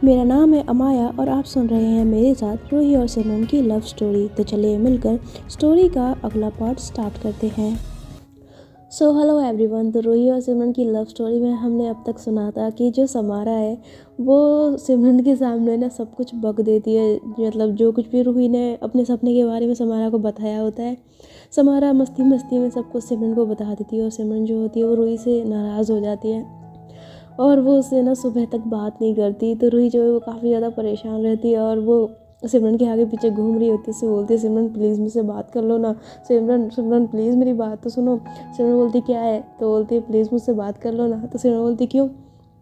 मेरा नाम है अमाया और आप सुन रहे हैं मेरे साथ रूही और सिमरन की लव स्टोरी। तो चलिए मिलकर स्टोरी का अगला पार्ट स्टार्ट करते हैं। So hello everyone. तो रूही और सिमरन की लव स्टोरी में हमने अब तक सुना था कि जो समारा है वो सिमरन के सामने ना सब कुछ बक देती है। मतलब जो कुछ भी रूही ने अपने सपने के बारे में समारा को बताया होता है, समारा मस्ती मस्ती में सब कुछ सिमरन को बता देती है और सिमरन जो होती है वो रूही से नाराज़ हो जाती है और वो उससे ना सुबह तक बात नहीं करती। तो रूही जो है वो काफ़ी ज़्यादा परेशान रहती है और वो सिमरन के आगे पीछे घूम रही होती है। उससे बोलती है सिमरन प्लीज़ मुझसे बात कर लो ना, सिमरन सिमरन प्लीज़ मेरी बात तो सुनो। सिमरन बोलती क्या है, तो बोलती है प्लीज़ मुझसे बात कर लो ना। तो सिमरन बोलती क्यों,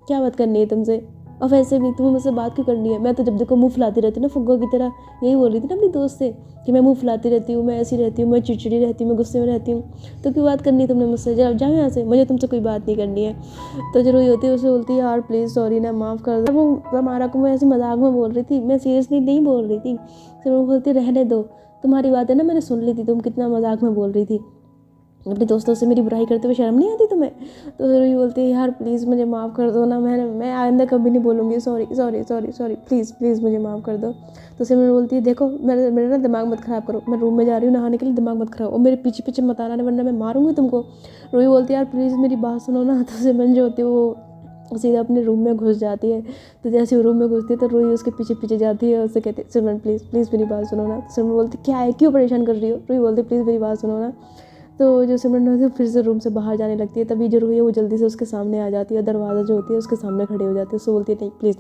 क्या बात करनी है तुमसे, और वैसे भी तुम्हें मुझसे बात क्यों करनी है, मैं तो जब देखो मुँह फुलाती रहती हूँ ना फुग्गो की तरह। यही बोल रही थी ना अपनी दोस्त से कि मैं मुँह फुलाती रहती हूँ, मैं ऐसी रहती हूँ, मैं चिड़चिड़ी रहती हूँ, मैं गुस्से में रहती हूँ, तो क्यों बात करनी है तुमने मुझसे, जाओ यहाँ से, मुझे तुमसे कोई बात नहीं करनी है। तो जो रोई होती है उसे बोलती है यार प्लीज़ सॉरी ना, माफ़ कर दो। वो हमारा को मैं ऐसे मजाक में बोल रही थी, मैं सीरियसली नहीं बोल रही थी। फिर वो बोलती रहने दो, तुम्हारी बातें ना मैंने सुन ली थी, तुम कितना मजाक में बोल रही थी, अपने दोस्तों से मेरी बुराई करते हुए शर्म नहीं आती तुम्हें। तो रोई बोलती है यार प्लीज़ मुझे माफ़ कर दो ना, मैं आइंदा कभी नहीं बोलूँगी, sorry sorry sorry sorry, please please मुझे माफ़ कर दो। तो सिमरन बोलती है देखो मेरा ना दिमाग मत ख़राब करो, मैं रूम में जा रही हूँ नहाने के लिए, दिमाग मत खराब और मेरे पीछे पीछे मत आना वरना मैं मारूंगी तुमको। रोई बोलती है यार प्लीज़ मेरी बात सुनो ना। तो सिमरन जो होती है वो सीधा अपने रूम में घुस जाती है। तो जैसे वो रूम में घुसती है तो रोई उसके पीछे पीछे जाती है और उससे कहती है सिमरन प्लीज़ प्लीज़ मेरी बात सुनो ना। तो सिमरन बोलती क्या है, क्यों परेशान कर रही हो, रोई बोलती प्लीज़ मेरी बात सुनो ना। तो जो सिमरन होती है फिर से रूम से बाहर जाने लगती है। तभी जो रूही है वो जल्दी से उसके सामने आ जाती है, दरवाज़ा जो होती है उसके सामने खड़े हो जाते हैं। उससे बोलती है नहीं प्लीज़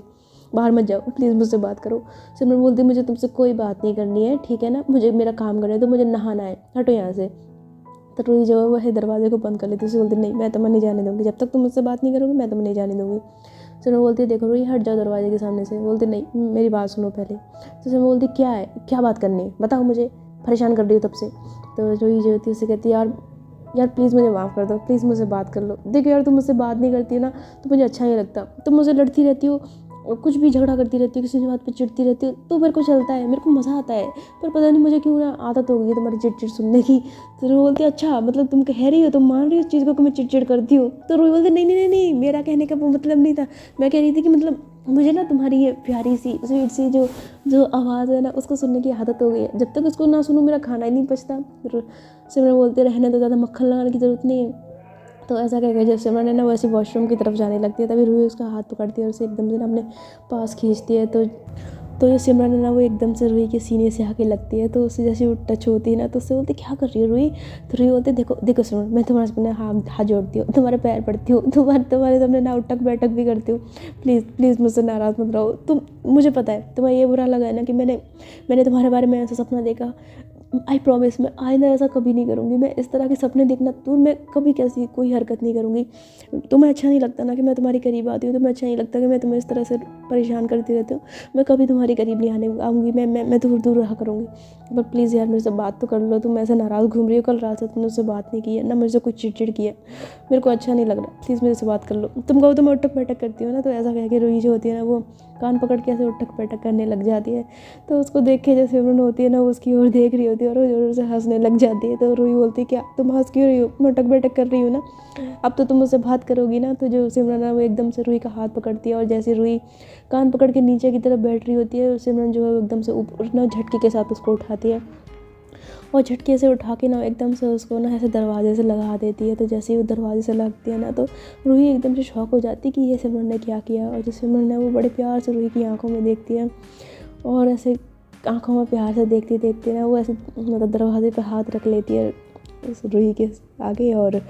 बाहर मत जाओ, प्लीज़ मुझसे बात करो। सिमरन बोलती है मुझे तुमसे कोई बात नहीं करनी है, ठीक है ना, मुझे मेरा काम करना है, तो मुझे नहाना है, हटो यहाँ से। तो रूही जो है वो है दरवाजे को बंद कर लेती है। उसे बोलती नहीं मैं तुम्हें नहीं जाने दूँगी, जब तक तुम मुझसे बात नहीं करोगी मैं तुम्हें नहीं जाने दूँगी। सिमरन बोलती है देखो रूही हट जाओ दरवाजे के सामने से। बोलती नहीं मेरी बात सुनो पहले। तो सिमरन बोलती क्या है, क्या बात करनी है बताओ मुझे, परेशान कर रही हो तब से। तो रूही जो होती है उससे कहती है यार यार प्लीज़ मुझे माफ़ कर दो, प्लीज़ मुझसे बात कर लो। देखो यार तुम मुझसे बात नहीं करती है ना तो मुझे अच्छा नहीं लगता, तुम मुझसे लड़ती रहती हो और कुछ भी झगड़ा करती रहती हो, किसी भी बात पे चिढ़ती रहती हो, तो मेरे को चलता है, मेरे को मज़ा आता है, पर पता नहीं मुझे क्यों ना आदत हो गई है तुम्हारी चिड़चिड़ सुनने की। तो रोई बोलती अच्छा मतलब तुम कह रही हो, तुम मान रही हो इस चीज़ को कि मैं चिड़चिड़ करती हूँ। तो रोई बोलती नहीं नहीं नहीं नहीं, मेरा कहने का वो मतलब नहीं था, मैं कह रही थी कि मतलब मुझे ना तुम्हारी ये प्यारी सी स्वीट सी जो जो आवाज़ है ना उसको सुनने की आदत हो गई है, जब तक उसको ना सुनूँ मेरा खाना ही नहीं पचता। सिमरन बोलते रहने तो ज़्यादा मक्खन लगाने की ज़रूरत नहीं है। तो ऐसा कह के जब सिमरन है ना वैसे वॉशरूम की तरफ जाने लगती है, तभी रूही उसका हाथ पकड़ती है और उसे एकदम से ना अपने पास खींचती है। तो जो सिमरन है ना वो एकदम से रूही के सीने से आके लगती है। तो उससे जैसे वो टच होती है ना तो उससे बोलती क्या कर रही है रूही। तो रूही बोलती देखो देखो सिमरन मैं तुम्हारे सामने हाथ जोड़ती हूँ, तुम्हारे पैर पड़ती हूँ, तुम्हारे सामने ना उठक बैठक भी करती हूँ, प्लीज़ प्लीज़ मुझसे नाराज़ मत रहो तुम। मुझे पता है तुम्हें ये बुरा लगा है ना कि मैंने तुम्हारे बारे में ऐसा सपना देखा, आई प्रॉमिस मैं आइंदा ऐसा कभी नहीं करूँगी, मैं इस तरह के सपने देखना तो मैं कभी कैसी कोई हरकत नहीं करूँगी। तुम्हें अच्छा नहीं लगता ना कि मैं तुम्हारे करीब आती हूँ, तुम्हें अच्छा नहीं लगता कि मैं तुम्हें इस तरह से परेशान करती रहती हूँ, मैं कभी तुम्हारे करीब नहीं आने आऊँगी, मैं दूर दूर रहा करूँगी। पर प्लीज़ यार मेरे से बात तो कर लो, तुम ऐसे नाराज़ घूम रही हो, कल रात से तुमने उससे बात नहीं की है ना, मुझसे कुछ चिड़चिड़ की है, मेरे को अच्छा नहीं लग रहा, प्लीज़ मेरे से बात कर लो। तुम कहो तो मैं उठक बैठक करती हूँ ना, तो ऐसा कह के रूही जो होती है ना वो कान पकड़ के ऐसे उठक बैठक करने लग जाती है। तो उसको देख के जैसे सिमरन होती है ना वो उसकी ओर देख रही होती है और वो जोर से हंसने लग जाती है। तो रूही बोलती है क्या तुम हंस क्यों रही हो, मैं उठक बैठक कर रही हूँ ना, अब तो तुम मुझसे बात करोगी ना। तो जो सिमरन है वो एकदम से रूही का हाथ पकड़ती है और जैसे रूही कान पकड़ के नीचे की तरफ बैठ रही होती है, सिमरन जो है वो एकदम से ऊपर ना झटके के साथ उसको उठाती है और झटके से उठा के ना एकदम से उसको ना ऐसे दरवाजे से लगा देती है। तो जैसे ही वो दरवाजे से लगती है ना तो रूही एकदम से शॉक हो जाती है कि ये सिमरन ने क्या किया। और जो सिमरन है वो बड़े प्यार से रूही की आंखों में देखती है और ऐसे आंखों में प्यार से देखते देखते ना वो ऐसे मतलब दरवाजे पे हाथ रख लेती है उस रूही के आगे और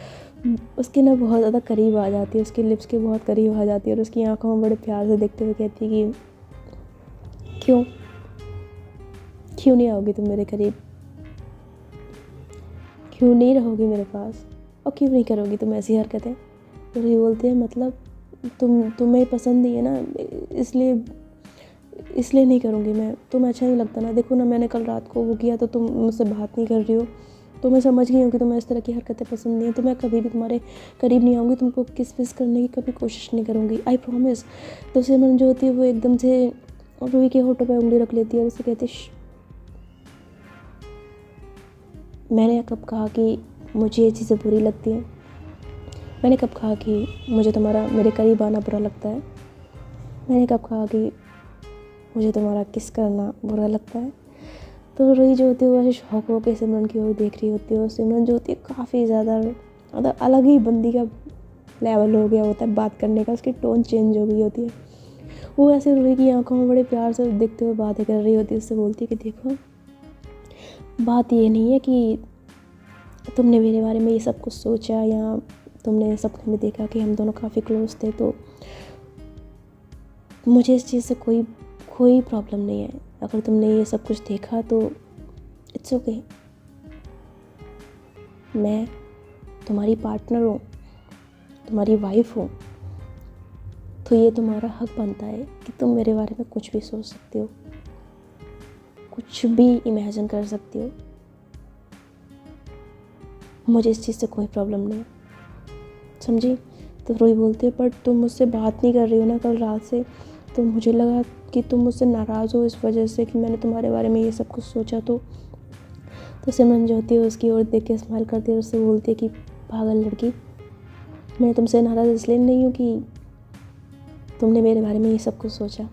उसके ना बहुत ज़्यादा करीब आ जाती है, उसके लिप्स के बहुत करीब आ जाती है और उसकी आंखों में बड़े प्यार से देखते हुए कहती है कि क्यों क्यों नहीं आओगी तुम मेरे करीब, क्यों नहीं रहोगी मेरे पास और क्यों नहीं करोगी तुम ऐसी हरकतें। तो रूही बोलती है मतलब तुम्हें पसंद नहीं है ना, इसलिए नहीं करूँगी मैं, तुम्हें अच्छा नहीं लगता ना, देखो ना मैंने कल रात को वो किया तो तुम मुझसे बात नहीं कर रही हो, तो मैं समझ गई हूँ कि तुम्हें इस तरह की हरकतें पसंद नहीं है, तो मैं कभी भी तुम्हारे करीब नहीं आऊँगी, तुमको किस विस करने की कभी कोशिश नहीं करूँगी, आई प्रॉमिस। तो सिमरन जो होती है वो एकदम से रूही के होठों पर उंगली रख लेती है और उससे कहती है मैंने कब कहा कि मुझे ये चीज़ें बुरी लगती हैं, मैंने कब कहा कि मुझे तुम्हारा मेरे करीब आना बुरा लगता है, मैंने कब कहा कि मुझे तुम्हारा किस करना बुरा लगता है। तो रूही जो होती है वो ऐसे शौक हो के सिमरन की ओर देख रही होती है, और सिमरन जो होती है काफ़ी ज़्यादा मतलब अलग ही बंदी का लेवल हो गया होता है बात करने का, उसकी टोन चेंज हो गई होती है। वो ऐसे रूही की आंखों में बड़े प्यार से देखते हुए बातें कर रही होती है, उससे बोलती है कि देखो, बात ये नहीं है कि तुमने मेरे बारे में ये सब कुछ सोचा या तुमने सपने में देखा कि हम दोनों काफ़ी क्लोज थे, तो मुझे इस चीज़ से कोई प्रॉब्लम नहीं है। अगर तुमने ये सब कुछ देखा तो इट्स ओके, मैं तुम्हारी पार्टनर हूँ, तुम्हारी वाइफ हूँ, तो ये तुम्हारा हक बनता है कि तुम मेरे बारे में कुछ भी सोच सकती हो, कुछ भी इमेजिन कर सकती हो। मुझे इस चीज़ से कोई प्रॉब्लम नहीं है, समझी। तो रूही बोलती है, पर तुम मुझसे बात नहीं कर रही हो ना कल रात से, तो मुझे लगा कि तुम मुझसे नाराज़ हो इस वजह से कि मैंने तुम्हारे बारे में ये सब कुछ सोचा। तो सिमरन जो होती है उसकी ओर देख के स्माइल करती है और उससे बोलती है कि पागल लड़की, मैं तुमसे नाराज़ इसलिए नहीं हूँ कि तुमने मेरे बारे में ये सब कुछ सोचा।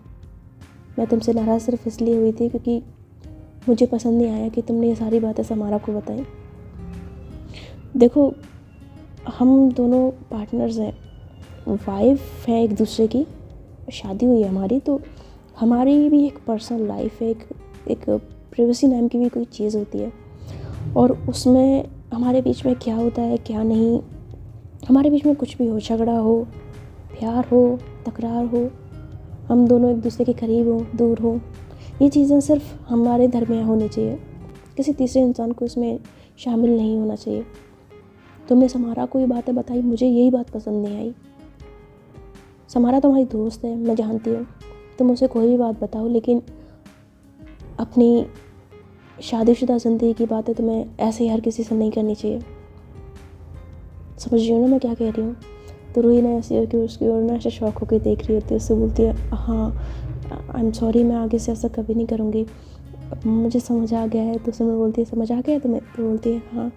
मैं तुमसे नाराज़ सिर्फ इसलिए हुई थी क्योंकि मुझे पसंद नहीं आया कि तुमने ये सारी बातें समारा को बताई। देखो, हम दोनों पार्टनर्स हैं, वाइफ हैं एक दूसरे की, शादी हुई है हमारी, तो हमारी भी एक पर्सनल लाइफ है, एक प्राइवेसी नाम की भी कोई चीज़ होती है, और उसमें हमारे बीच में क्या होता है क्या नहीं, हमारे बीच में कुछ भी हो, झगड़ा हो, प्यार हो, तकरार हो, हम दोनों एक दूसरे के करीब हो, दूर हो, ये चीज़ें सिर्फ हमारे दरमियाँ होनी चाहिए, किसी तीसरे इंसान को इसमें शामिल नहीं होना चाहिए। तुमने समारा को ये बातें बताई, मुझे यही बात पसंद नहीं आई। समारा तुम्हारी दोस्त है, मैं जानती हूँ, तुम उसे कोई भी बात बताओ, लेकिन अपनी शादीशुदा ज़िंदगी की बातें तुम्हें ऐसे ही हर किसी से नहीं करनी चाहिए। समझ रही हो ना मैं क्या कह रही हूँ। तो रूही ने ऐसे कि उसकी ओर ना ऐसे शौक होकर देख रही होती है, उससे बोलती है, हाँ आई एम सॉरी, मैं आगे से ऐसा कभी नहीं करूँगी, मुझे समझ आ गया है। तो सिमरन बोलती है, समझ आ गया है तुम्हें? तो बोलती है हाँ।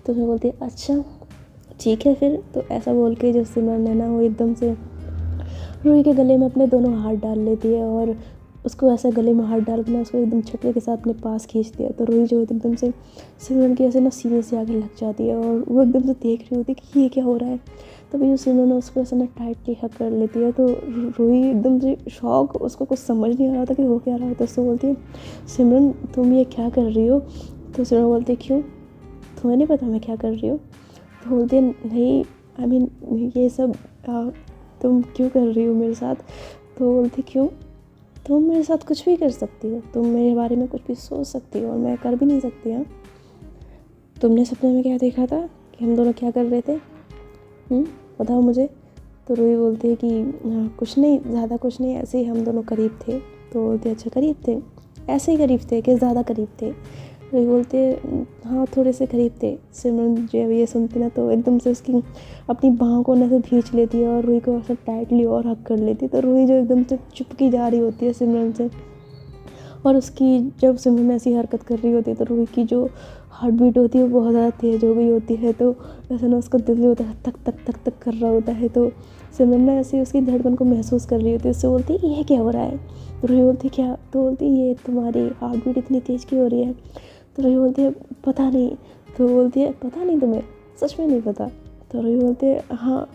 तो उसमें बोलती है अच्छा ठीक है फिर। तो ऐसा बोल के जो सिमरन है ना, वो एकदम से रूही के गले में अपने दोनों हाथ डाल लेती है और उसको ऐसा गले में हाथ डाल के ना उसको एकदम झटके के साथ अपने पास खींचती है। तो रूही जो है एकदम से सिमरन के ऐसे ना सीने से आगे लग जाती है और वो एकदम से देख रही होती है कि ये क्या हो रहा है। तभी जो सिमरन उसको ऐसे ना टाइटली हग कर लेती है। तो रूही एकदम से शॉक, उसको कुछ समझ नहीं आ रहा था कि हो क्या रहा है। तो उससे बोलती है, सिमरन तुम ये क्या कर रही हो? तो सिमरन बोलती है, क्यों, तुम्हें नहीं पता मैं क्या कर रही हूँ? तो बोलती है, नहीं आई मीन ये सब तुम क्यों कर रही हो मेरे साथ? तो बोलती, क्यों, तुम मेरे साथ कुछ भी कर सकती हो, तुम मेरे बारे में कुछ भी सोच सकती हो और मैं कर भी नहीं सकती। हाँ, तुमने सपने में क्या देखा था कि हम दोनों क्या कर रहे थे, बताओ मुझे। तो रूही बोलती है कि कुछ नहीं, ज़्यादा कुछ नहीं, ऐसे ही हम दोनों करीब थे। तो बोलते, अच्छा करीब थे, ऐसे ही करीब थे कि ज़्यादा करीब थे? रूही बोलते, हाँ थोड़े से करीब थे। सिमरन जो है ये सुनती ना तो एकदम से उसकी अपनी बाहों को ऐसे खींच लेती है और रूही को ऐसे टाइटली और हक कर लेती है। तो रूही जो एकदम से चुपकी जा रही होती है सिमरन से, और उसकी जब सिमरन ऐसी हरकत कर रही होती है तो रूही की जो हार्ट बीट होती है वो बहुत ज़्यादा तेज़ हो गई होती है। तो ऐसा ना उसका दिल होता है तक तक तक तक कर रहा होता है। तो सिमरन ना ऐसे उसकी धड़कन को महसूस कर रही होती है। उससे बोलती है, ये क्या हो रहा है? तो रूही बोलती है, क्या? तो बोलती है, ये तुम्हारी हार्ट बीट इतनी तेज़ क्यों हो रही है? तो रूही बोलती है, पता नहीं। तो बोलती है, पता नहीं तुम्हें, सच में नहीं पता? तो रूही बोलती है, हाँ।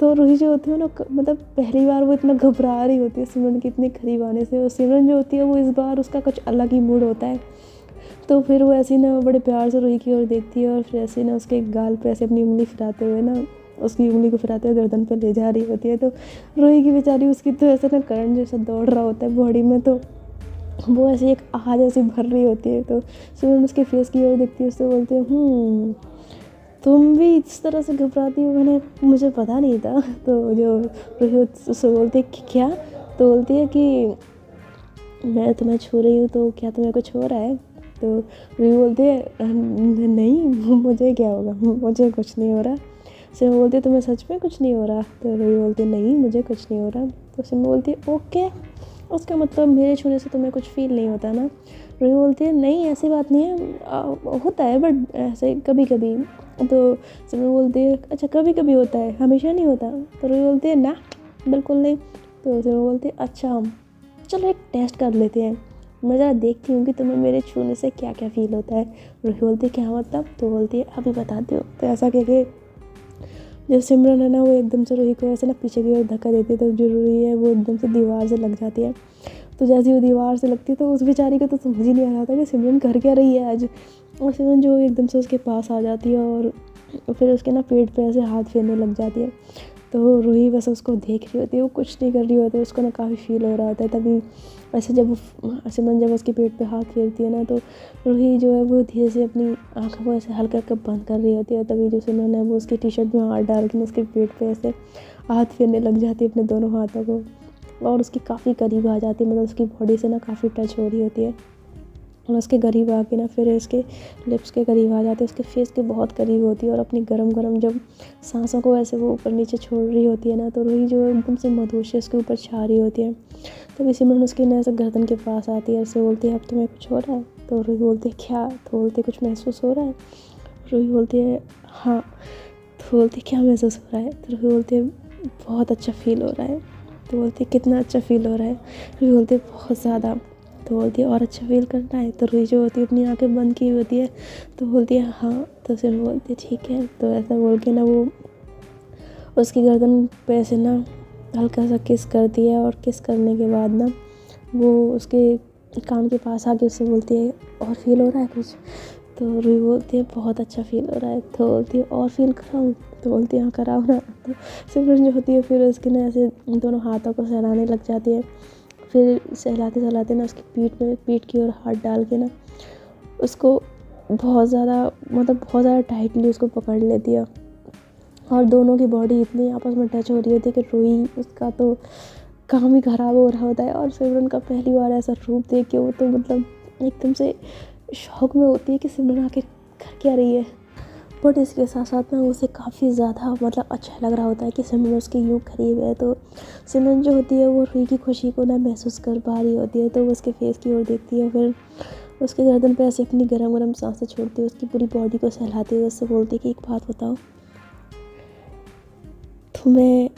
तो रूही जो होती है ना, मतलब पहली बार वो इतना घबरा रही होती है सिमरन के इतने करीब आने से, और सिमरन जो होती है वो इस बार उसका कुछ अलग ही मूड होता है। तो फिर वो ऐसी ना बड़े प्यार से रूही की ओर देखती है और फिर ऐसे ना उसके गाल पे ऐसे अपनी उंगली फिराते हुए ना, उसकी उंगली को फिराते हुए गर्दन पे ले जा रही होती है। तो रूही की बेचारी, उसकी तो ऐसा ना करंट जैसा दौड़ रहा होता है बॉडी में, तो वो ऐसी एक आह जैसी भर रही होती है। तो सिमरन उसके फेस की ओर देखती है, उससे बोलती है, तुम भी इस तरह से घबराती हो, मुझे पता नहीं था। तो जो रूही उससे बोलती है कि क्या? तो बोलती है कि मैं तुम्हें छू रही हूँ तो क्या तुम्हें कुछ हो रहा है? तो रूही बोलती है, नहीं मुझे क्या होगा, मुझे कुछ नहीं हो रहा। सिमरन बोलती है, तुम्हें सच में कुछ नहीं हो रहा? तो रूही बोलती है, नहीं मुझे कुछ नहीं हो रहा। तो सिमरन बोलती है, ओके, उसका मतलब मेरे छूने से तुम्हें कुछ फील नहीं होता ना? रूही बोलती है, नहीं ऐसी बात नहीं है, होता है बट ऐसे कभी कभी। तो सिमरन बोलती है, अच्छा कभी कभी होता है, हमेशा नहीं होता? तो रूही बोलती है, ना बिल्कुल नहीं। तो सिमरन बोलती है, अच्छा चलो एक टेस्ट कर लेते हैं, मैं ज़रा देखती हूँ कि तुम्हें मेरे छूने से क्या क्या फ़ील होता है। रूही बोलती है क्या मतलब? तो बोलती है अभी बताती हूँ। तो ऐसा कह के जो सिमरन है ना वो एकदम से रूही को ऐसे ना पीछे की ओर धक्का देती है, तो जो रूही है वो एकदम से दीवार से लग जाती है। तो जैसे वो दीवार से लगती है तो उस बेचारी को तो समझ ही नहीं आ रहा था कि सिमरन कर क्या रही है आज। और सिमरन जो एकदम से उसके पास आ जाती है और फिर उसके ना पेट पे ऐसे हाथ फेरने लग जाती है। तो रूही बस उसको देख रही होती है, वो कुछ नहीं कर रही होती है, उसको ना काफ़ी फील हो रहा होता है। तभी ऐसे जब सिमरन जब उसके पेट पे हाथ फेरती है ना, तो रूही जो है वो धीरे से अपनी आँखों को ऐसे हल्का हल्का बंद कर रही होती है। तभी जो सिमरन है वो उसकी टी शर्ट में हाथ डाल के उसके पेट पे ऐसे हाथ फेरने लग जाती है अपने दोनों हाथों को, और उसकी काफ़ी करीब आ जाती है, मतलब उसकी बॉडी से ना काफ़ी टच हो रही होती है। और उसके करीब आके ना फिर इसके लिप्स के करीब आ जाती है, उसके फेस के बहुत करीब होती है, और अपनी गरम गरम जब सांसों को ऐसे वो ऊपर नीचे छोड़ रही होती है ना, तो रूही जो एकदम से मधोश उसके ऊपर छा रही होती है। तब सिमरन उसकी ना ऐसे गर्दन के पास आती है, उससे बोलती है अब तुम्हें कुछ हो रहा है? तो रूही बोलती है क्या? तो बोलती है कुछ महसूस हो रहा है? रूही बोलती है हाँ। तो बोलती है क्या महसूस हो रहा है? तो रूही बोलती है बहुत अच्छा फील हो रहा है। तो बोलती है कितना अच्छा फील हो रहा है? रूही बोलती है बहुत ज़्यादा। तो बोलती है और अच्छा फील करना है? तो रूही जो होती है अपनी आंखें बंद की होती है, तो बोलती है हाँ। तो सिर्फ बोलती है ठीक है। तो ऐसा बोल के ना वो उसकी गर्दन पे से ना हल्का सा किस करती है, और किस करने के बाद ना वो उसके कान के पास आके उससे बोलती है और फील हो रहा है कुछ? तो रूही बोलती है बहुत अच्छा फील हो रहा है। तो बोलती है और फील कराऊँ? तो बोलती है हाँ कराओ ना। तो सिमरन जो होती है फिर उसके ना ऐसे दोनों हाथों को सहलाने लग जाती है। फिर सहलाते सहलाते ना उसकी पीठ की ओर हाथ डाल के ना उसको बहुत ज़्यादा टाइटली उसको पकड़ लेती है, और दोनों की बॉडी इतनी आपस में टच हो रही होती है कि रूही उसका तो काम ही ख़राब हो रहा होता है। और सिमरन का पहली बार ऐसा रूप देख के वो तो मतलब एकदम से शॉक में होती है कि सिमरन आखिर कर क्या रही है। बट इसके साथ साथ में उसे काफ़ी ज़्यादा मतलब अच्छा लग रहा होता है कि सिमरन उसके यूँ करीब है। तो सिमरन जो होती है वो रूही की खुशी को ना महसूस कर पा रही होती है, तो वो उसके फेस की ओर देखती है, फिर उसके गर्दन पे ऐसे अपनी गरम गरम सांसें छोड़ती है, उसकी पूरी बॉडी को सहलाती है, उससे बोलती है कि एक बात बताओ, तुम्हें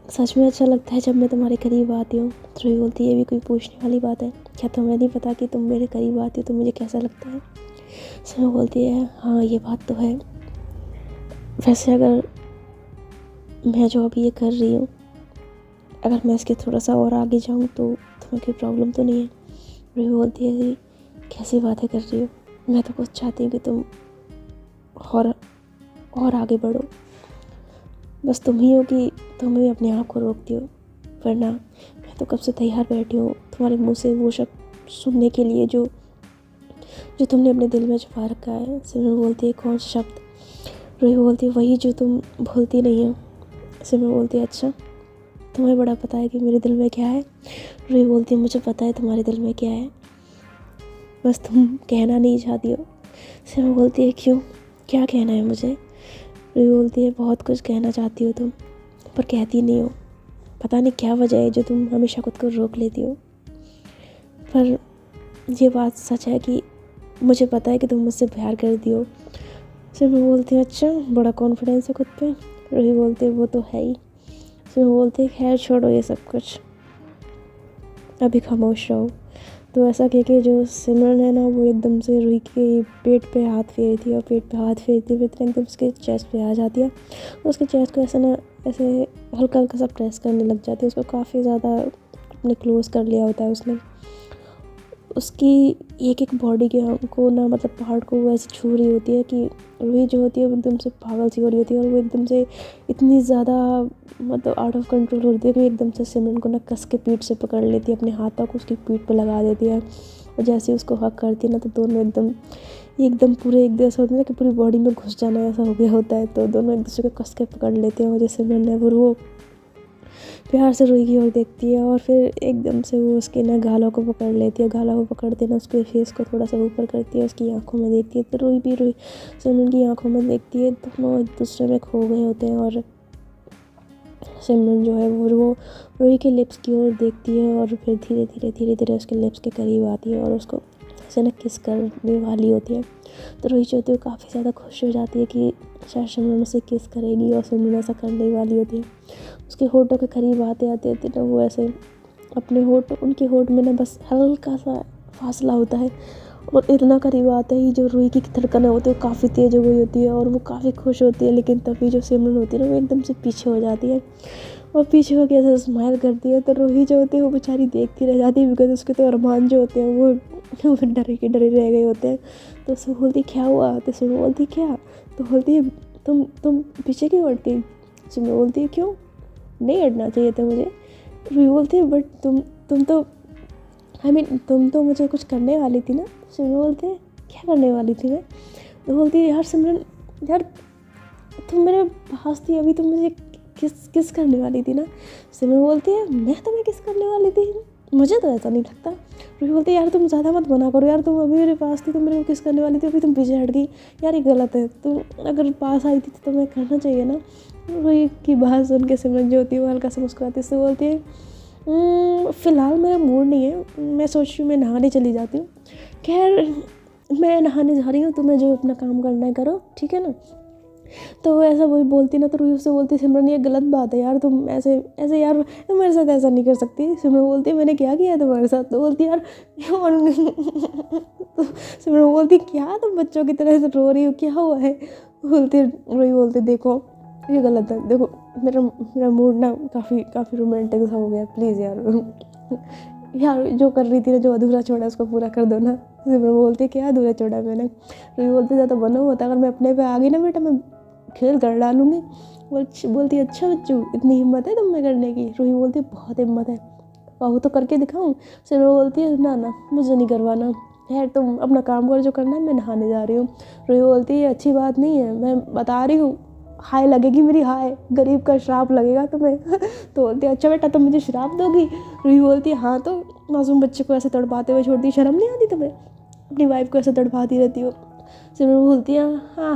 सच में अच्छा लगता है जब मैं तुम्हारे करीब आती हूँ? तो रूही बोलती है ये भी कोई पूछने वाली बात है? क्या तुम्हें नहीं पता कि तुम मेरे करीब आती हो तो मुझे कैसा लगता है? सिमरन बोलती है हाँ ये बात तो है। वैसे अगर मैं जो अभी ये कर रही हूँ, अगर मैं इसके थोड़ा सा और आगे जाऊँ तो तुम्हें कोई प्रॉब्लम तो नहीं है? रूही बोलती है जी कैसी बातें कर रही हो, मैं तो कुछ चाहती हूँ कि तुम और आगे बढ़ो, बस तुम ही हो कि तुम ही अपने आप को रोकती हो, वरना मैं तो कब से तैयार बैठी हूँ तुम्हारे मुंह से वो शब्द सुनने के लिए जो जो तुमने अपने दिल में छुपा रखा है। सिमरन बोलती है कौन सा शब्द? रूही बोलती है वही जो तुम भूलती नहीं हो। सिमरन बोलती है अच्छा, तुम्हें बड़ा पता है कि मेरे दिल में क्या है? रूही बोलती है मुझे पता है तुम्हारे दिल में क्या है, बस तुम कहना नहीं चाहती हो। सिमरन बोलती है क्यों, क्या कहना है मुझे? रूही बोलती है बहुत कुछ कहना चाहती हो तुम, पर कहती नहीं हो, पता नहीं क्या वजह है जो तुम हमेशा खुद को रोक लेती हो। पर ये बात सच है कि मुझे पता है कि तुम मुझसे प्यार करती हो। सिमरन बोलती है अच्छा, बड़ा कॉन्फिडेंस है खुद पे। रूही बोलती है वो तो है ही। सिमरन बोलती है खैर छोड़ो ये सब कुछ, अभी खामोश रहो। तो ऐसा कह के जो सिमरन है ना वो एकदम से रूही के पेट पे हाथ फेरती है, और पेट पे हाथ फेरती फिर एकदम उसके चेस्ट पे आ जाती है, और उसके चेस्ट को ऐसे हल्का हल्का सा प्रेस करने लग जाती है। उसको काफ़ी ज़्यादा अपने क्लोज कर लिया होता है उसने, उसकी एक एक बॉडी के को ना मतलब पार्ट को वो ऐसे छू रही होती है कि रूही जो होती है वो एकदम से पागल सी हो रही होती है, और वो एकदम से इतनी ज़्यादा मतलब आउट ऑफ कंट्रोल होती है कि एकदम से सिमरन को ना कस के पीठ से पकड़ लेती है, अपने हाथों को उसकी पीठ पर लगा देती है, और जैसे ही उसको हक करती है ना तो दोनों एकदम पूरे एक ऐसा होता है ना कि पूरी बॉडी में घुस जाना ऐसा हो गया होता है। तो दोनों एक दूसरे को कस के पकड़ लेते हैं, और जैसे सिमरन है वो प्यार से रूही की ओर देखती है, और फिर एकदम से वो उसके ना गालों को पकड़ लेती है, गालों को पकड़ते ना उसके फेस को थोड़ा सा ऊपर करती है, उसकी आंखों में देखती है, तो रूही सिमरन की आंखों में देखती है, दोनों एक दूसरे में खो गए होते हैं। और सिमरन जो है वो रूही के लिप्स की ओर देखती है, और फिर धीरे धीरे उसके लिप्स के करीब आती है, और उसको ऐसे ना किस करने वाली होती है। तो रूही जो होती है वो काफ़ी ज़्यादा खुश हो जाती है कि शायद सिमरन उसे किस करेगी, और सिमरन ऐसा करने वाली होती है। उसके होठों के करीब आते आते ना वो ऐसे अपने होठ, उनके होठ में ना बस हल्का सा फासला होता है और इतना करीब आता है जो रूही की धड़कनें होती है वो काफ़ी तेज़ हो गई होती है और वो काफ़ी खुश होती है। लेकिन तभी जो सिमरन होती है ना वो एकदम से पीछे हो जाती है और पीछे होकर ऐसे स्माइल करती है। तो रूही जो होती है वो बेचारी देखती रह जाती है, बिकॉज उसके तो अरमान जो होते हैं वो डरे के डरे रह गए होते हैं। तो उससे बोलती क्या हुआ, तो सिमरन बोलती क्या, तो बोलती है तुम पीछे क्यों हट गई। सिमरन बोलती है क्यों, नहीं हटना चाहिए था मुझे। रूही बोलती है बट तुम तो तुम तो मुझे कुछ करने वाली थी ना। सिमरन बोलती है क्या करने वाली थी मैं। तो बोलती है यार सिमरन, यार तुम मेरे पास थी अभी, तुम मुझे किस करने वाली थी ना। सिमरन बोलती है मैं तुम्हें किस करने वाली थी, मुझे तो ऐसा नहीं लगता। रूही बोलती है यार तुम ज़्यादा मत बना करो यार, तुम अभी मेरे पास थी, तुम मेरे को किस करने वाली थी, अभी तुम पीछे हट गई यार, ये गलत है। तुम अगर पास आई थी तो तुम्हें करना चाहिए ना। रूही की बात सुन के सिमरन जो होती है वो हल्का सा मुस्कुराती है, बोलती है फ़िलहाल मेरा मूड नहीं है, मैं सोच रही हूँ मैं नहाने चली जाती हूँ। खैर मैं नहाने जा रही हूँ, तुम्हें जो अपना काम करना है करो, ठीक है ना। तो वो ऐसा वही बोलती ना, तो रूही उससे बोलती सिमरन ये गलत बात है यार, तुम ऐसे ऐसे यार तुम मेरे साथ ऐसा नहीं कर सकती। सिमरन बोलती मैंने क्या किया है तुम्हारे साथ। तो बोलती यार तो सिमरन बोलती क्या तुम बच्चों की तरह से रो रही हो, क्या हुआ है। रूही बोलती देखो ये गलत है, देखो मेरा मूड ना काफ़ी रोमांटिक सा हो गया, प्लीज़ यार जो कर रही थी ना, जो अधूरा छोड़ा उसको पूरा कर दो ना। सिमरन बोलती क्या अधूरा छोड़ा मैंने। रूही बोलती ज़्यादा बनो होता, अगर मैं अपने पे आ गई ना बेटा मैं खेल कर डालूंगी। बोलती अच्छा बच्चू इतनी हिम्मत है तुम में करने की। रूही बोलती बहुत हिम्मत है, कहूँ तो करके दिखाऊँ। सिमरन बोलती है ना मुझे नहीं करवाना, खैर तुम अपना काम कर जो करना है, मैं नहाने जा रही हूँ। रूही बोलती है अच्छी बात नहीं है, मैं बता रही हूँ हाय लगेगी मेरी, हाय गरीब का श्राप लगेगा तुम्हें। तो बोलती है अच्छा बेटा तुम मुझे श्राप दोगी। रूही बोलती है हाँ, तो मासूम बच्चे को ऐसे तड़पाते हुए छोड़ती, शर्म नहीं आती तुम्हें, अपनी वाइफ को ऐसे तड़पाती रहती हो। सिमरन बोलती है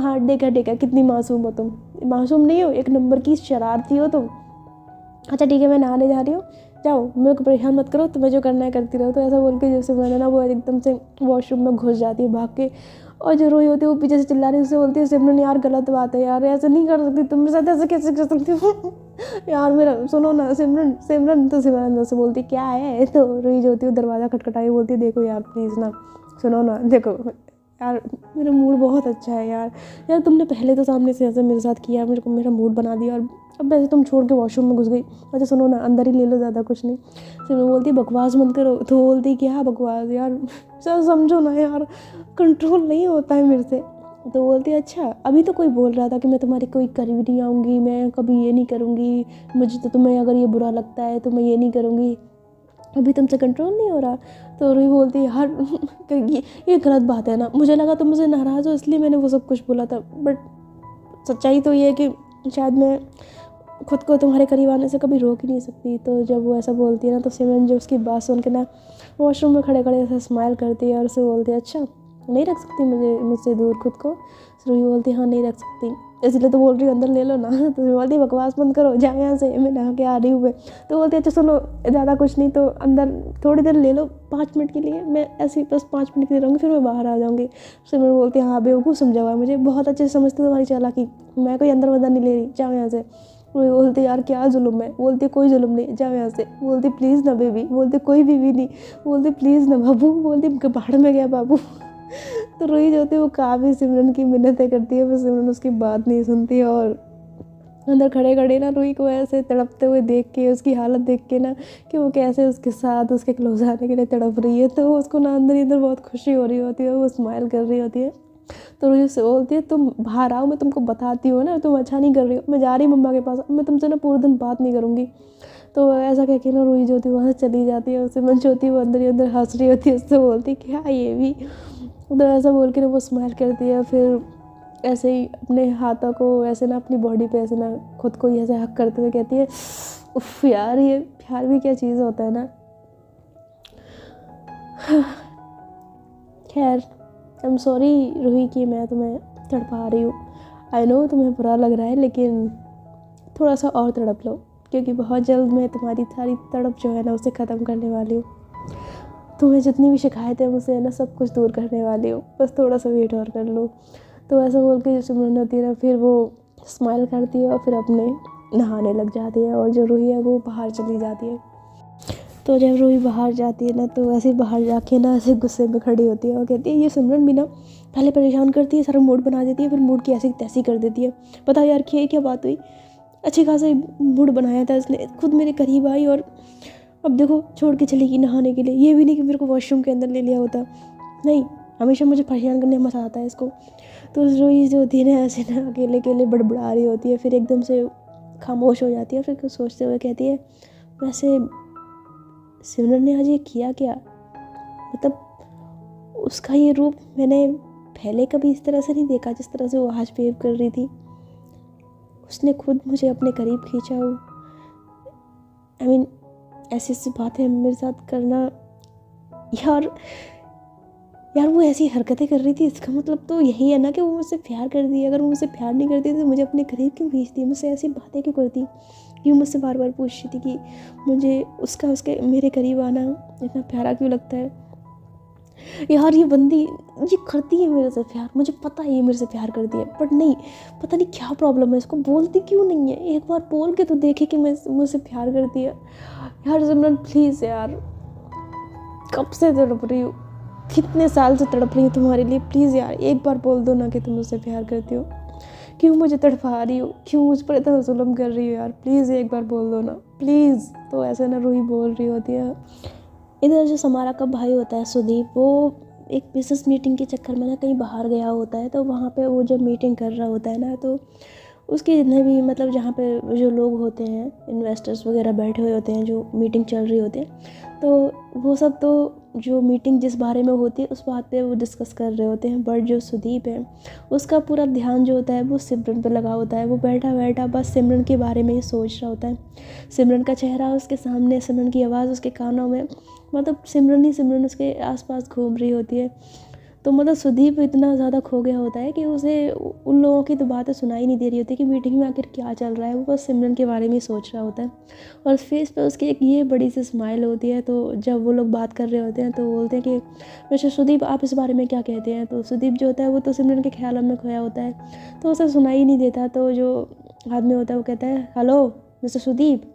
हाँ देखा कितनी मासूम हो तुम, मासूम नहीं हो, एक नंबर की शरारती हो तुम। अच्छा ठीक है मैं नहाने जा रही हूँ, जाओ मेरे को परेशान मत करो, तुम्हें जो करना है करती रहो। तो ऐसा बोल के जो सिमरन है ना वो एकदम से वॉशरूम में घुस जाती है भाग के। और जो रूही होती है वो पीछे से चिल्ला रही है, उससे बोलती है सिमरन यार गलत बात है यार, ऐसे नहीं कर सकती, तुम मेरे साथ ऐसे कैसे कर सकती हो। यार मेरा सुनो ना सिमरन। तो सिमरन अंदर से बोलती क्या है। तो रूही जो होती है दरवाज़ा खटखटाई बोलती है देखो यार प्लीज़ ना, सुनो ना, देखो यार मेरा मूड बहुत अच्छा है यार तुमने पहले तो सामने से ऐसे मेरे साथ किया, मेरे को मेरा मूड बना दिया, और अब वैसे तुम छोड़ के वॉशरूम में घुस गई। अच्छा सुनो ना अंदर ही ले लो, ज़्यादा कुछ नहीं। फिर मैं बोलती बकवास मत करो। तो बोलती क्या बकवास यार, सर समझो ना यार, कंट्रोल नहीं होता है मेरे से। तो बोलती अच्छा अभी तो कोई बोल रहा था कि मैं तुम्हारी कोई करीब नहीं आऊँगी, मैं कभी ये नहीं करूँगी, मुझे तो तुम्हें अगर ये बुरा लगता है तो मैं ये नहीं करूँगी, अभी तुमसे कंट्रोल नहीं हो रहा। तो रूही बोलती है यार ये गलत बात है ना, मुझे लगा तुम मुझे नाराज़ हो इसलिए मैंने वो सब कुछ बोला था, बट सच्चाई तो ये है कि शायद मैं खुद को तुम्हारे करीब आने से कभी रोक ही नहीं सकती। तो जब वो ऐसा बोलती है ना तो सिमरन जो उसकी बात सुन के ना वॉशरूम में खड़े खड़े ऐसा स्माइल करती है और उसे बोलती है अच्छा नहीं रख सकती मुझसे दूर खुद को। रूही बोलती है हाँ नहीं रख सकती, इसलिए तो बोल रही हूँ अंदर ले लो ना। तो बोलती बकवास मत करो, जाओ यहाँ से, मैं नहा के आ रही हूँ मैं। तो बोलती अच्छा सुनो ज़्यादा कुछ नहीं तो अंदर थोड़ी देर ले लो 5 मिनट के लिए, मैं ऐसे ही बस 5 मिनट के लिए रहूँगी फिर मैं बाहर आ जाऊँगी। सिमरन बोलती है हाँ बेवकूफ़ समझा हुआ है, मुझे बहुत अच्छे से समझती तुम्हारी चालाकी, मैं कोई अंदर वंदर नहीं ले रही, जाओ यहाँ से। बोलती यार क्या जुल्म है, बोलती कोई जुल्म नहीं, जाओ यहाँ से। बोलती प्लीज़ ना बेबी, बोलती कोई बीवी नहीं, बोलती प्लीज़ ना बाबू, बोलती बाहर में गया बाबू। तो रूही जो होती है वो काफ़ी सिमरन की मिन्नतें करती है, पर सिमरन उसकी बात नहीं सुनती है। और अंदर खड़े खड़े ना रूही को ऐसे तड़पते हुए देख के, उसकी हालत देख के ना कि वो कैसे उसके साथ उसके क्लोज आने के लिए तड़प रही है, तो उसको ना अंदर ही अंदर बहुत खुशी हो रही होती है, वो स्माइल कर रही होती है। तो रूही उससे बोलती है तुम बाहर आओ, मैं तुमको बताती हूँ ना, तुम अच्छा नहीं कर रही हो, मैं जा रही हूँ मम्मा के पास, मैं तुमसे ना पूरे दिन बात नहीं करूँगी। तो ऐसा कह के ना रूही जो होती है वहाँ से चली जाती है। उससे मन जो होती है वो अंदर ही अंदर हंस रही होती है, उससे बोलती क्या ये भी। तो ऐसा बोल के ना वो स्माइल करती है, फिर ऐसे ही अपने हाथों को ऐसे ना अपनी बॉडी पे ऐसे ना खुद को ही ऐसे हक करते हुए कहती है उफ यार ये प्यार भी क्या चीज़ होता है ना। खैर आई एम सॉरी रूही कि मैं तुम्हें तड़पा रही हूँ, आई नो तुम्हें बुरा लग रहा है, लेकिन थोड़ा सा और तड़प लो, क्योंकि बहुत जल्द मैं तुम्हारी सारी तड़प जो है ना उसे ख़त्म करने वाली हूँ। तुम्हें जितनी भी शिकायतें मुझसे है ना सब कुछ दूर करने वाली हूँ, बस थोड़ा सा वेट और कर लो। तो ऐसा बोल के जो सिमरन होती है ना फिर वो स्माइल करती है और फिर अपने नहाने लग जाती है, और जो रूही है वो बाहर चली जाती है। तो जब रूही बाहर जाती है ना, तो ऐसे बाहर जाके ना ऐसे गुस्से में खड़ी होती है और कहती है ये सिमरन भी ना पहले परेशान करती है, सारा मूड बना देती है, फिर मूड की ऐसी तैसी कर देती है। पता यार क्या बात हुई, अच्छी खासा मूड बनाया था इसने, खुद मेरे करीब आई और अब देखो छोड़ के चली गई नहाने के लिए। ये भी नहीं कि मेरे को वॉशरूम के अंदर ले लिया होता, नहीं, हमेशा मुझे परेशान करने में मज़ा आता है इसको। तो रूही जो होती है ना ऐसे ना अकेले अकेले बड़बड़ा रही होती है, फिर एकदम से खामोश हो जाती है, फिर कुछ सोचते हुए कहती है वैसे सिमरन ने आज ये किया क्या, मतलब उसका ये रूप मैंने पहले कभी इस तरह से नहीं देखा जिस तरह से वो आज बिहेव कर रही थी। उसने खुद मुझे अपने करीब खींचा हो, आई मीन ऐसी ऐसी बातें मेरे साथ करना, यार वो ऐसी हरकतें कर रही थी, इसका मतलब तो यही है ना कि वो मुझसे प्यार कर दी। अगर वो मुझसे प्यार नहीं करती तो मुझे अपने करीब क्यों खींचती, मुझसे ऐसी बातें क्यों करती, क्यों मुझसे बार बार पूछती थी कि मुझे उसके मेरे करीब आना इतना प्यारा क्यों लगता है। यार ये बंदी ये करती है मेरे से प्यार, मुझे पता है ये मेरे से प्यार करती है, बट नहीं, पता नहीं क्या प्रॉब्लम है इसको, बोलती क्यों नहीं है। एक बार बोल के तो देखे कि मुझसे प्यार करती है। यार सिमरन प्लीज़ यार, कब से तड़प रही हूँ, कितने साल से तड़प रही हूँ तुम्हारे लिए, प्लीज़ यार एक बार बोल दो ना कि तुम मुझसे प्यार करती हो। क्यों मुझे तड़पा रही हो, क्यों मुझ पर इतना जुल्म कर रही हो यार, प्लीज़ एक बार बोल दो ना प्लीज़। तो ऐसे ना रूही बोल रही होती है। इधर जो समारा का भाई होता है सुदीप, वो एक बिजनेस मीटिंग के चक्कर में ना कहीं बाहर गया होता है। तो वहाँ पे वो जब मीटिंग कर रहा होता है ना, तो उसके जितने भी मतलब जहाँ पे जो लोग होते हैं इन्वेस्टर्स वगैरह बैठे हुए होते हैं, जो मीटिंग चल रही होती है, तो वो सब तो जो मीटिंग जिस बारे में होती है उस बात पे वो डिस्कस कर रहे होते हैं। बट जो सुदीप है उसका पूरा ध्यान जो होता है वो सिमरन पे लगा होता है। वो बैठा बैठा बस सिमरन के बारे में ही सोच रहा होता है। सिमरन का चेहरा उसके सामने, सिमरन की आवाज़ उसके कानों में, मतलब सिमरन ही सिमरन उसके आसपास घूम रही होती है। तो मतलब सुदीप इतना ज़्यादा खो गया होता है कि उसे उन लोगों की तो बातें सुनाई नहीं दे रही होती कि मीटिंग में आखिर क्या चल रहा है। वो बस सिमरन के बारे में ही सोच रहा होता है और फेस पे उसकी एक ये बड़ी सी स्माइल होती है। तो जब वो लोग बात कर रहे होते हैं तो बोलते हैं कि वैसे सुदीप आप इस बारे में क्या कहते हैं। तो सुदीप जो होता है वो तो सिमरन के ख्यालों में खोया होता है, तो उसे सुनाई ही नहीं देता। तो जो आदमी होता है वो कहता है hello mister Sudeep,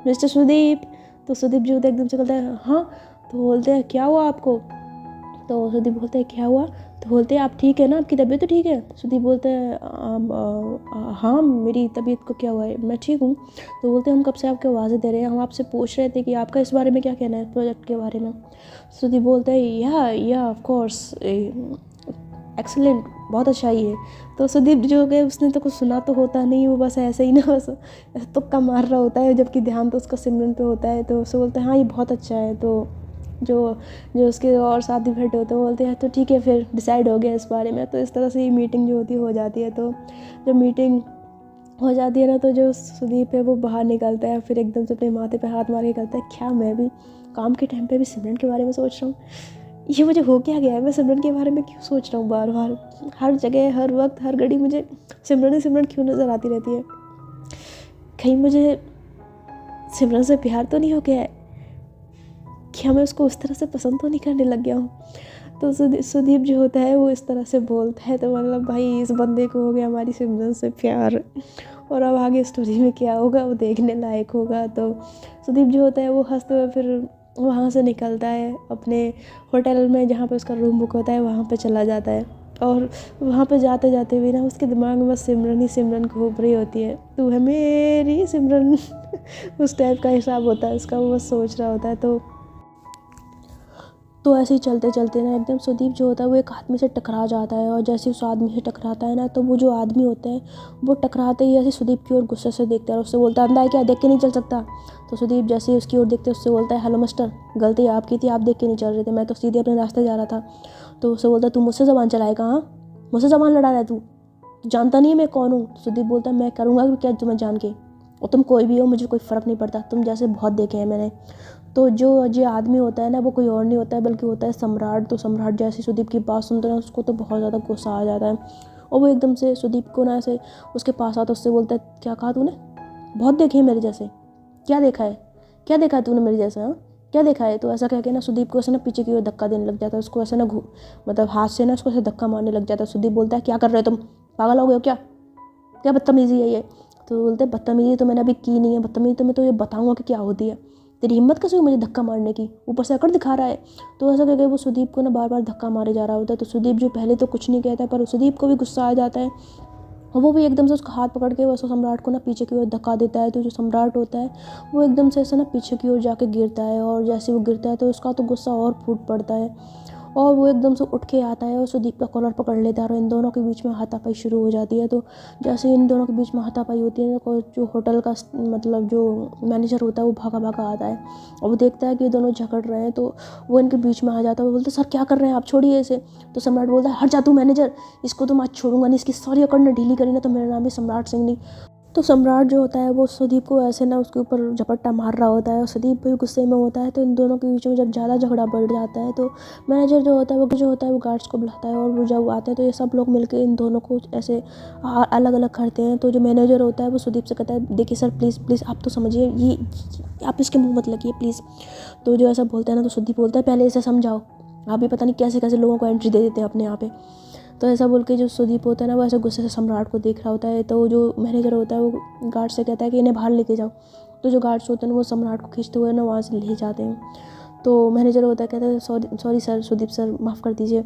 mister Sudeep. तो सुदीप जो होता है एकदम से कहता है हाँ। तो बोलते हैं क्या हुआ आपको। तो सुदीप बोलते हैं क्या हुआ। तो बोलते हैं आप ठीक है ना, आपकी तबीयत तो ठीक है। सुदीप बोलते हैं हाँ मेरी तबीयत को क्या हुआ है, मैं ठीक हूँ। तो बोलते हैं हम कब से आपको आवाज़ें दे रहे हैं, हम आपसे पूछ रहे थे कि आपका इस बारे में क्या कहना है, प्रोजेक्ट के बारे में। सुदीप बोलते हैं या ऑफ कोर्स एक्सीलेंट, बहुत अच्छा ही है। तो सुदीप जो है उसने तो कुछ सुना तो होता नहीं, वो बस ऐसे ही ना बस तुक्का मार रहा होता है, जबकि ध्यान तो उसका सिमरन पे होता है। तो उससे बोलते हैं हाँ ये बहुत अच्छा है। तो जो जो उसके और साथी बैठे होते हैं वो बोलते हैं तो ठीक है फिर डिसाइड हो गया इस बारे में। तो इस तरह से ये मीटिंग जो होती हो जाती है। तो जब मीटिंग हो जाती है ना, तो जो सुदीप है वो बाहर निकलता है, फिर एकदम से अपने माथे पे हाथ मार के कहता है क्या मैं भी काम के टाइम पे भी सिमरन के बारे में सोच रहा हूँ, ये मुझे हो क्या गया है, मैं सिमरन के बारे में क्यों सोच रहा हूँ बार बार, हर जगह हर वक्त हर घड़ी मुझे सिमरन ही सिमरन क्यों नज़र आती रहती है। कहीं मुझे सिमरन से प्यार तो नहीं हो गया है, क्या मैं उसको उस तरह से पसंद तो नहीं करने लग गया हूँ। तो सुदीप जो होता है वो इस तरह से बोलता है। तो मतलब भाई इस बंदे को हो गया हमारी सिमरन से प्यार, और अब आगे स्टोरी में क्या होगा वो देखने लायक होगा। तो सुदीप जो होता है वो हंसते हुए फिर वहाँ से निकलता है, अपने होटल में जहाँ पे उसका रूम बुक होता है वहाँ पे चला जाता है। और वहाँ पे जाते जाते भी ना उसके दिमाग में बस सिमरन ही सिमरन घूम रही होती है, तू है मेरी सिमरन उस टाइप का हिसाब होता है उसका, वो बस सोच रहा होता है। तो ऐसे ही चलते चलते ना एकदम सुदीप जो होता है वो एक आदमी से टकरा जाता है। और जैसे उस आदमी से टकराता है ना, तो वो जो आदमी होता है वो टकराते ही ऐसे सुदीप की ओर गुस्से से देखता है और उससे बोलता है अंधा है क्या, देख के नहीं चल सकता। तो सुदीप जैसे ही उसकी ओर देखते उससे बोलता है हेलो मिस्टर, गलती आपकी थी, आप देख के नहीं चल रहे थे, मैं तो सीधे अपने रास्ते जा रहा था। तो उससे बोलता है तू मुझसे ज़बान चलाएगा, हाँ मुझसे ज़बान लड़ा रहा है तू जानता नहीं है मैं कौन हूँ। तो सुदीप बोलता है मैं करूँगा क्या तुम्हें जान के, और तुम कोई भी हो मुझे कोई फ़र्क नहीं पड़ता, तुम जैसे बहुत देखे हैं मैंने। तो जो आदमी होता है ना वो कोई और नहीं होता है बल्कि होता है सम्राट। तो सम्राट जैसे सुदीप की बात सुनता है उसको तो बहुत ज़्यादा गुस्सा आ जाता है, और वो एकदम से सुदीप को ना ऐसे उसके पास आता है, उससे बोलता है क्या कहा तूने, बहुत देखे हैं मेरे जैसे, क्या देखा है, क्या देखा है तूने मेरे जैसे, हाँ क्या देखा है। तो ऐसा कह के ना सुदीप को ऐसे ना पीछे की ओर धक्का देने लग जाता है, उसको ऐसे ना मतलब हाथ से ना उसको ऐसे धक्का मारने लग जाता है। सुदीप बोलता है क्या कर रहे हो तुम, पागल हो गए हो क्या, क्या बदतमीज़ी है ये। तो बोलते हैं बदतमीज़ी तो मैंने अभी की नहीं है, बदतमीज़ी तो मैं तो ये बताऊँगा कि क्या होती है। तेरी हिम्मत कैसे हुई मुझे धक्का मारने की, ऊपर से अकड़ दिखा रहा है। तो ऐसा करके वो सुदीप को ना बार बार धक्का मारे जा रहा होता है। तो सुदीप जो पहले तो कुछ नहीं कहता है, पर सुदीप को भी गुस्सा आ जाता है और वो भी एकदम से उसका हाथ पकड़ के वैसा सम्राट को ना पीछे की ओर धक्का देता है। तो जो सम्राट होता है वो एकदम से ऐसा ना पीछे की ओर जाके गिरता है, और जैसे वो गिरता है तो उसका तो गुस्सा और फूट पड़ता है और वो एकदम से उठ के आता है और सुदीप का कॉलर पकड़ लेता है और इन दोनों के बीच में हाथापाई शुरू हो जाती है। तो जैसे इन दोनों के बीच में हाथापाई होती है तो जो होटल का मतलब जो मैनेजर होता है वो भागा भागा आता है और वो देखता है कि ये दोनों झगड़ रहे हैं। तो वो इनके बीच में आ जाता है, वो बोलते सर क्या कर रहे हैं आप, छोड़िए इसे। तो सम्राट बोलता है हट जा तू मैनेजर, इसको तो मैं आज छोड़ूंगा नहीं, इसकी सारी अकड़ ने ढीली करी ना तो मेरा नाम है सम्राट सिंह नहीं। तो सम्राट जो होता है वो सुदीप को ऐसे ना उसके ऊपर झपट्टा मार रहा होता है और सुदीप भी गुस्से में होता है। तो इन दोनों के बीच में जब ज़्यादा झगड़ा बढ़ जाता है तो मैनेजर जो होता है वो गार्ड्स को बुलाता है और वो जब आते हैं तो ये सब लोग मिलकर इन दोनों को ऐसे अलग अलग करते हैं। तो जो मैनेजर होता है वो सुदीप से कहता है देखिए सर प्लीज़ प्लीज़ आप तो समझिए, ये आप इसके मुँह मत लगिए प्लीज़। तो जो ऐसा बोलता है ना तो सुदीप बोलता है पहले इसे समझाओ, आप भी पता नहीं कैसे कैसे लोगों को एंट्री दे देते हैं अपने यहाँ पे। तो ऐसा बोल के जो सुदीप होता है ना वो ऐसे गुस्से से सम्राट को देख रहा होता है। तो जो मैनेजर होता है वो गार्ड से कहता है कि इन्हें बाहर लेके जाओ। तो जो गार्ड्स होते हैं वो सम्राट को खींचते हुए ना वहाँ से ले जाते हैं। तो मैनेजर होता है कहता है सॉरी सर, सुदीप सर माफ़ कर दीजिए,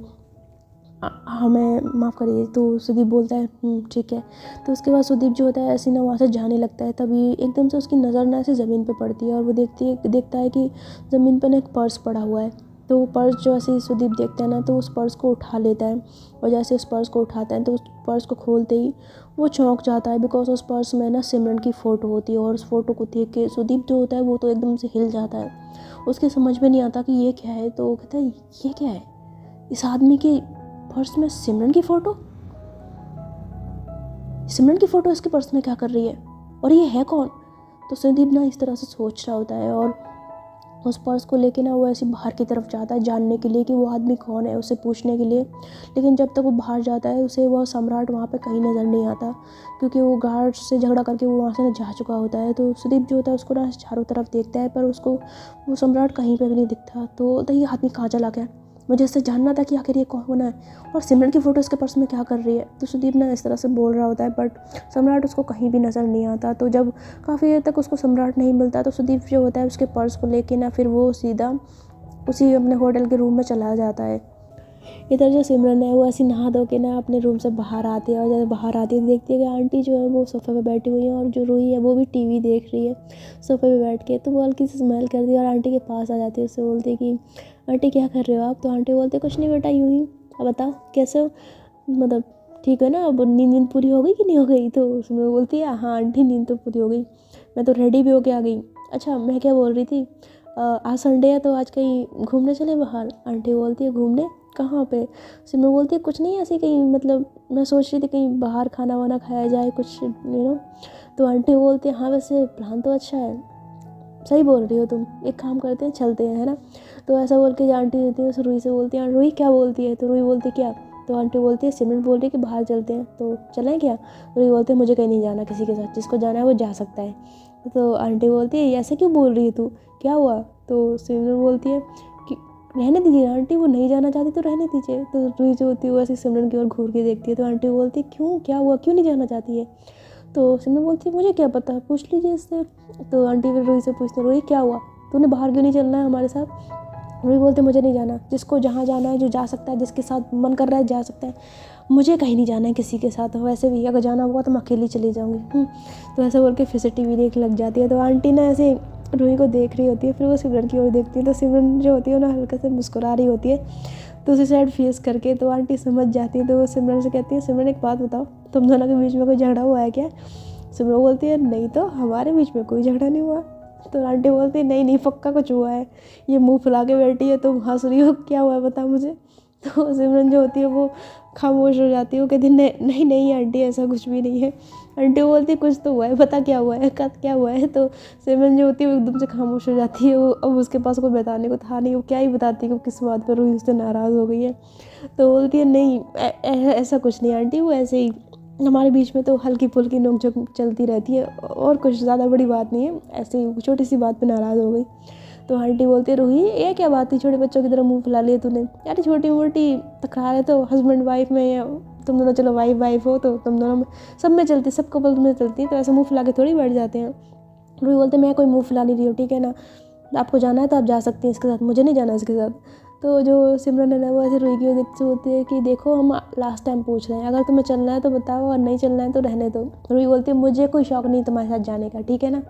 हमें माफ़ करिए। तो सुदीप बोलता है ठीक है। तो उसके बाद सुदीप जो होता है ऐसे ना वहाँ से जाने लगता है, तभी एकदम से उसकी नज़र ना ऐसे ज़मीन पे पड़ती है और वो देखता है कि ज़मीन पर ना एक पर्स पड़ा हुआ है। तो वो पर्स जो ऐसे सुदीप देखता है ना तो उस पर्स को उठा लेता है और जैसे उस पर्स को उठाता है तो उस पर्स को खोलते ही वो चौंक जाता है, बिकॉज उस पर्स में ना सिमरन की फ़ोटो होती है और उस फोटो को देख के सुदीप जो होता है वो तो एकदम से हिल जाता है। उसके समझ में नहीं आता कि ये क्या है। तो कहता है ये क्या है, इस आदमी के पर्स में सिमरन की फ़ोटो, सिमरन की फ़ोटो इसके पर्स में क्या कर रही है और ये है कौन। तो सुदीप ना इस तरह से सोच रहा होता है और उस पर्स को लेके ना वो ऐसे बाहर की तरफ जाता है जानने के लिए कि वो आदमी कौन है, उससे पूछने के लिए। लेकिन जब तक वो बाहर जाता है उसे वो सम्राट वहाँ पे कहीं नज़र नहीं आता, क्योंकि वो गार्ड से झगड़ा करके वो वहाँ से ना जा चुका होता है। तो सुदीप जो होता है उसको ना चारों तरफ देखता है पर उसको वो सम्राट कहीं पर भी नहीं दिखता। तो ये आदमी कहाँ चला गया, मुझे इससे जानना था कि आखिर ये कौन है और सिमरन की फ़ोटो इसके पर्स में क्या कर रही है। तो सुदीप ना इस तरह से बोल रहा होता है बट सम्राट उसको कहीं भी नज़र नहीं आता। तो जब काफ़ी देर तक उसको सम्राट नहीं मिलता तो सुदीप जो होता है उसके पर्स को लेके ना फिर वो सीधा उसी अपने होटल के रूम में चला जाता है। इधर जो सिमरन है वो ऐसी नहा धो के ना अपने रूम से बाहर आती है और जब बाहर आती है देखती है कि आंटी जो है वो सोफे पे बैठी हुई है और जो रूही है वो भी टीवी देख रही है सोफे पे बैठ के। तो वो हल्की सी स्मेल करती है और आंटी के पास आ जाती है, उससे बोलती है कि आंटी क्या कर रहे हो आप। तो आंटी बोलते कुछ नहीं बेटा यूँ ही, अब बताओ कैसे हो, मतलब ठीक है ना, अब नींद पूरी हो गई कि नहीं हो गई। तो सिमरन बोलती है हाँ आंटी नींद तो पूरी हो गई, मैं तो रेडी भी होके आ गई। अच्छा मैं क्या बोल रही थी, आज संडे है तो आज कहीं घूमने चले बाहर। आंटी बोलती है घूमने कहाँ पे। सिमरन बोलती है कुछ नहीं ऐसे कहीं, मतलब मैं सोच रही थी कहीं बाहर खाना वाना खाया जाए कुछ तो आंटी बोलती है हाँ वैसे प्लान तो अच्छा है, सही बोल रही हो तुम, एक काम करते हैं चलते हैं है ना। तो ऐसा बोल के जो आंटी होती है उस रूही से बोलती है रूही क्या बोलती है। तो रूही बोलती है क्या। तो आंटी बोलती है सिमरन बोल रही है कि बाहर चलते हैं तो चलें क्या। रूही बोलती है मुझे कहीं नहीं जाना किसी के साथ, जिसको जाना है वो जा सकता है। तो आंटी बोलती है ऐसे क्यों बोल रही है तू, क्या हुआ। तो सिमरन बोलती है कि रहने दीजिए आंटी, वो नहीं जाना चाहती तो रहने दीजिए। तो रूही जो होती है वो ऐसे सिमरन की ओर घूर के देखती है। तो आंटी बोलती है क्यों, क्या हुआ, क्यों नहीं जाना चाहती है। तो सिमरन बोलती है मुझे क्या पता, पूछ लीजिए इससे। तो आंटी फिर रूही से पूछती है रूही क्या हुआ, तूने बाहर क्यों नहीं चलना है हमारे साथ। रूही बोलते मुझे नहीं जाना, जिसको जहाँ जाना है जो जा सकता है, जिसके साथ मन कर रहा है जा सकता है, मुझे कहीं नहीं जाना है किसी के साथ। वैसे भी अगर जाना होगा तो मैं अकेली चली जाऊँगी। तो ऐसे बोल के फिर से टीवी देख लग जाती है। तो आंटी ना ऐसे रूही को देख रही होती है, फिर वो सिमरन की ओर देखती है। तो सिमरन जो होती है ना हल्का से मुस्कुरा रही होती है तो उसी साइड फेस करके। तो आंटी समझ जाती है। तो वो सिमरन से कहती है सिमरन एक बात बताओ, तुम दोनों के बीच में कोई झगड़ा हुआ है क्या। सिमरन बोलती है नहीं तो हमारे बीच में कोई झगड़ा नहीं हुआ। तो आंटी बोलती है नहीं पक्का कुछ हुआ है, ये मुंह फुला के बैठी है तुम हंस रही हो, क्या हुआ है बता मुझे। तो सिमरन जो होती है वो खामोश हो जाती है, वो कहती है नहीं आंटी ऐसा कुछ भी नहीं है। आंटी बोलती है कुछ तो हुआ है, बता क्या हुआ है, कद क्या हुआ है। तो सिमरन जो होती है वो एकदम से खामोश हो जाती है। वो अब उसके पास कोई बताने को था नहीं, वो क्या ही बताती है कि किस बात पर रूही उससे नाराज़ हो गई है। तो बोलती है नहीं ऐसा कुछ नहीं आंटी, वो ऐसे ही हमारे बीच में तो हल्की फुल्की नोक-झोंक चलती रहती है और कुछ ज़्यादा बड़ी बात नहीं है, ऐसे ही छोटी सी बात पे नाराज़ हो गई। तो आंटी बोलती है रूही ये क्या बात थी, छोटे बच्चों की तरह मुंह फुला लिया तूने। यार छोटी मोटी तकरार है तो हस्बैंड वाइफ में, या तुम दोनों चलो वाइफ हो तो तुम दोनों में सब में चलती, सब कपल में चलती है, तो ऐसे मुँह फुला के थोड़ी बैठ जाते हैं। रूही बोलते मैं कोई मुँह फुला नहीं रही हूँ ठीक है ना, आपको जाना है तो आप जा सकती हैं इसके साथ, मुझे नहीं जाना इसके साथ। तो जो सिमरन है ना वो ऐसे रुई की देखते होती है कि देखो हम लास्ट टाइम पूछ रहे हैं, अगर तुम्हें चलना है तो बताओ और नहीं चलना है तो रहने दो। रुई बोलती है मुझे कोई शौक़ नहीं तुम्हारे साथ जाने का, ठीक है ना,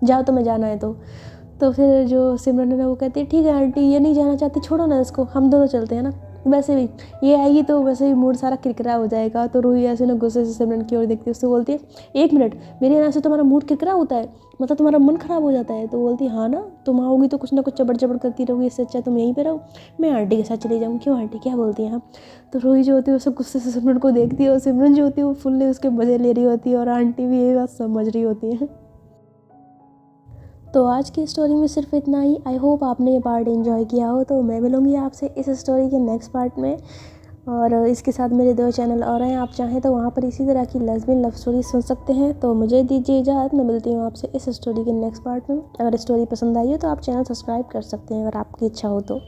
जाओ तुम्हें जाना है तो फिर जो सिमरन है ना वो कहती है ठीक है आंटी, ये नहीं जाना चाहती, छोड़ो ना इसको, हम दोनों चलते हैं ना, वैसे भी ये आएगी तो वैसे भी मूड सारा किरकिरा हो जाएगा। तो रूही ऐसे ना गुस्से से सिमरन की ओर देखती है, उससे बोलती है 1 मिनट, मेरे यहाँ से तुम्हारा मूड किरकिरा होता है, मतलब तुम्हारा मन ख़राब हो जाता है। तो बोलती है हाँ ना, तुम आओगी तो कुछ ना कुछ चबड़ चबड़ करती रहोगी, इससे अच्छा तुम यहीं पे रहो, मैं आंटी के साथ चली जाऊँ। क्यों आंटी, क्या बोलती हैं आप? तो रूही जो होती है उसे गुस्से से सिमरन को देखती है, और सिमरन जो होती है वो फुल्ली उसके मज़े ले रही होती है, और आंटी भी ये बात समझ रही होती है। तो आज की स्टोरी में सिर्फ इतना ही। आई होप आपने ये पार्ट एंजॉय किया हो। तो मैं मिलूँगी आपसे इस स्टोरी के नेक्स्ट पार्ट में, और इसके साथ मेरे 2 चैनल और हैं, आप चाहें तो वहाँ पर इसी तरह की लेस्बियन लव स्टोरी सुन सकते हैं। तो मुझे दीजिए इजाज़त, मैं मिलती हूँ आपसे इस स्टोरी के नेक्स्ट पार्ट में। अगर स्टोरी पसंद आई हो तो आप चैनल सब्सक्राइब कर सकते हैं अगर आपकी इच्छा हो तो।